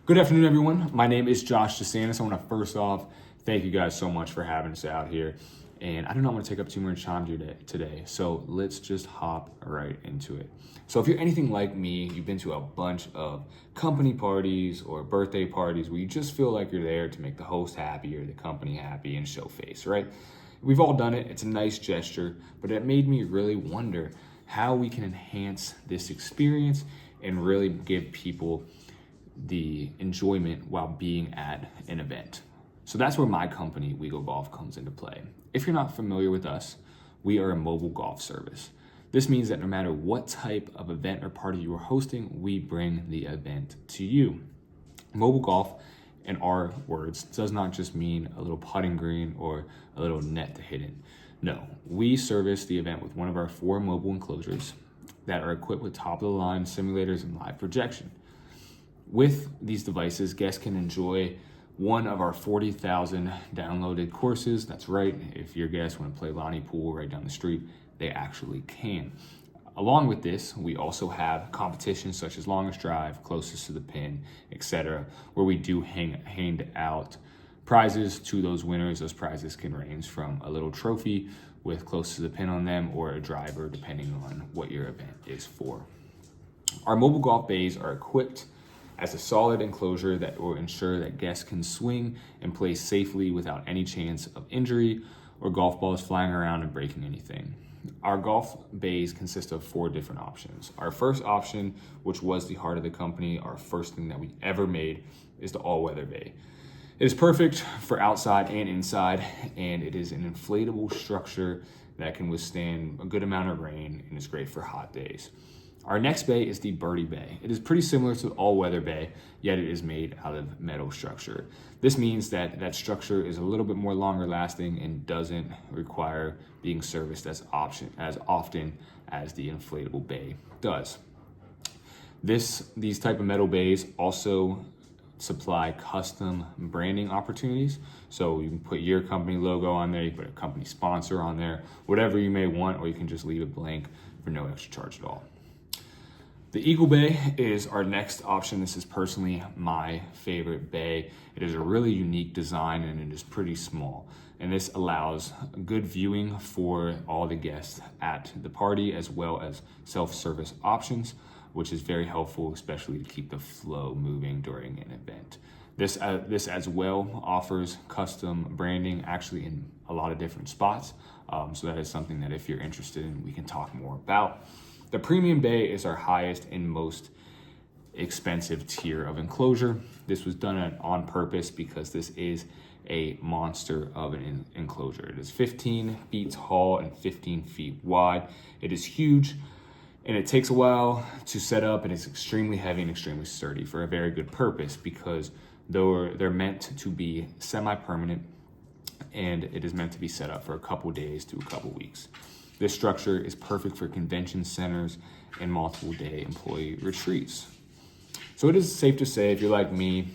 Good afternoon, everyone. My name is Josh DeSantis. I want to first off thank you guys so much for having us out here. And I do not want to take up too much time today, so let's just hop right into it. So if you're anything like me, you've been to a bunch of company parties or birthday parties where you just feel like you're there to make the host happy or the company happy and show face, right? We've all done it. It's a nice gesture, but it made me really wonder how we can enhance this experience and really give people the enjoyment while being at an event. So that's where my company, We Go Golf, comes into play. If you're not familiar with us, we are a mobile golf service. This means that no matter what type of event or party you are hosting, we bring the event to you. Mobile golf, in our words, does not just mean a little putting green or a little net to hit in. No, we service the event with one of our 4 mobile enclosures that are equipped with top-of-the-line simulators and live projection. With these devices, guests can enjoy one of our 40,000 downloaded courses. That's right, if your guests want to play Lonnie Pool right down the street, they actually can. Along with this, we also have competitions such as longest drive, closest to the pin, etc., where we do hand out prizes to those winners. Those prizes can range from a little trophy with close to the pin on them or a driver, depending on what your event is for. Our mobile golf bays are equipped as a solid enclosure that will ensure that guests can swing and play safely without any chance of injury or golf balls flying around and breaking anything. Our golf bays consist of 4 different options. Our first option, which was the heart of the company, our first thing that we ever made, is the all-weather bay. It is perfect for outside and inside, and it is an inflatable structure that can withstand a good amount of rain and is great for hot days. Our next bay is the birdie bay. It is pretty similar to the all-weather bay, yet it is made out of metal structure. This means that structure is a little bit more longer lasting and doesn't require being serviced as often as the inflatable bay does. These type of metal bays also supply custom branding opportunities. So you can put your company logo on there, you put a company sponsor on there, whatever you may want, or you can just leave it blank for no extra charge at all. The Eagle Bay is our next option. This is personally my favorite bay. It is a really unique design and it is pretty small. And this allows good viewing for all the guests at the party, as well as self-service options, which is very helpful, especially to keep the flow moving during an event. This as well offers custom branding actually in a lot of different spots. So that is something that if you're interested in, we can talk more about. The premium bay is our highest and most expensive tier of enclosure. This was done on purpose because this is a monster of an enclosure. It is 15 feet tall and 15 feet wide. It is huge and it takes a while to set up, and it's extremely heavy and extremely sturdy for a very good purpose, because they're meant to be semi-permanent and it is meant to be set up for a couple days to a couple weeks. This structure is perfect for convention centers and multiple day employee retreats. So it is safe to say, if you're like me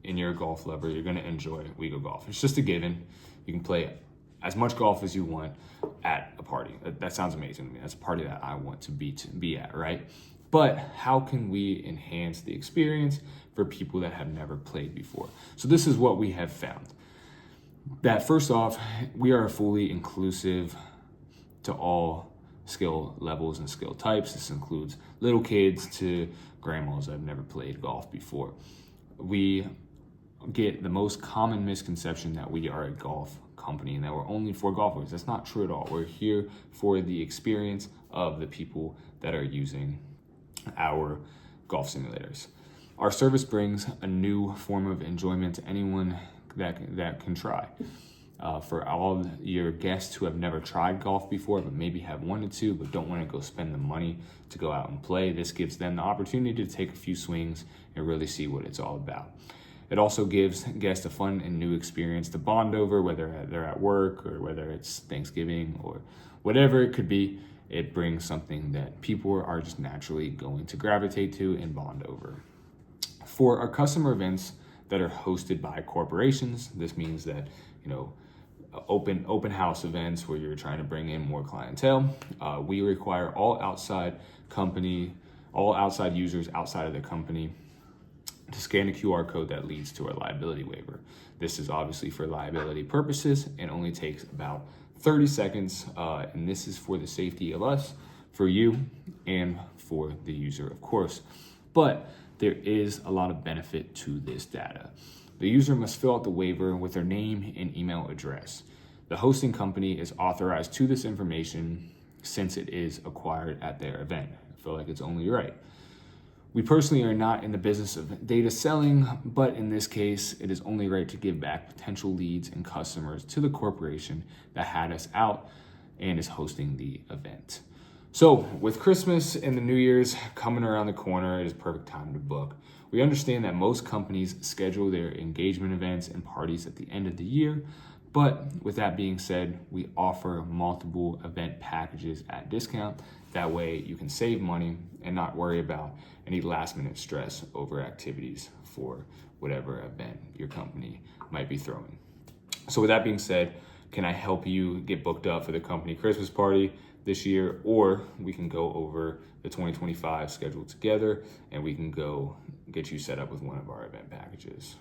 and you're a golf lover, you're gonna enjoy We Go Golf. It's just a given. You can play as much golf as you want at a party. That sounds amazing to me. That's a party that I want to be at, right? But how can we enhance the experience for people that have never played before? So this is what we have found. That first off, we are fully inclusive to all skill levels and skill types. This includes little kids to grandmas that have never played golf before. We get the most common misconception that we are a golf company and that we're only for golfers. That's not true at all. We're here for the experience of the people that are using our golf simulators. Our service brings a new form of enjoyment to anyone that can try. For all your guests who have never tried golf before, but maybe have wanted to, but don't want to go spend the money to go out and play, this gives them the opportunity to take a few swings and really see what it's all about. It also gives guests a fun and new experience to bond over, whether they're at work or whether it's Thanksgiving or whatever it could be. It brings something that people are just naturally going to gravitate to and bond over. For our customer events that are hosted by corporations, this means that, open house events where you're trying to bring in more clientele, we require all outside users outside of the company to scan a QR code that leads to a liability waiver. This is obviously for liability purposes and only takes about 30 seconds. And this is for the safety of us, for you, and for the user, of course. But there is a lot of benefit to this data. The user must fill out the waiver with their name and email address. The hosting company is authorized to this information since it is acquired at their event. I feel like it's only right. We personally are not in the business of data selling, but in this case, it is only right to give back potential leads and customers to the corporation that had us out and is hosting the event. So with Christmas and the New Year's coming around the corner, it is perfect time to book. We understand that most companies schedule their engagement events and parties at the end of the year, but with that being said, we offer multiple event packages at discount. That way you can save money and not worry about any last minute stress over activities for whatever event your company might be throwing. So with that being said, can I help you get booked up for the company Christmas party this year? Or we can go over the 2025 schedule together and we can go get you set up with one of our event packages.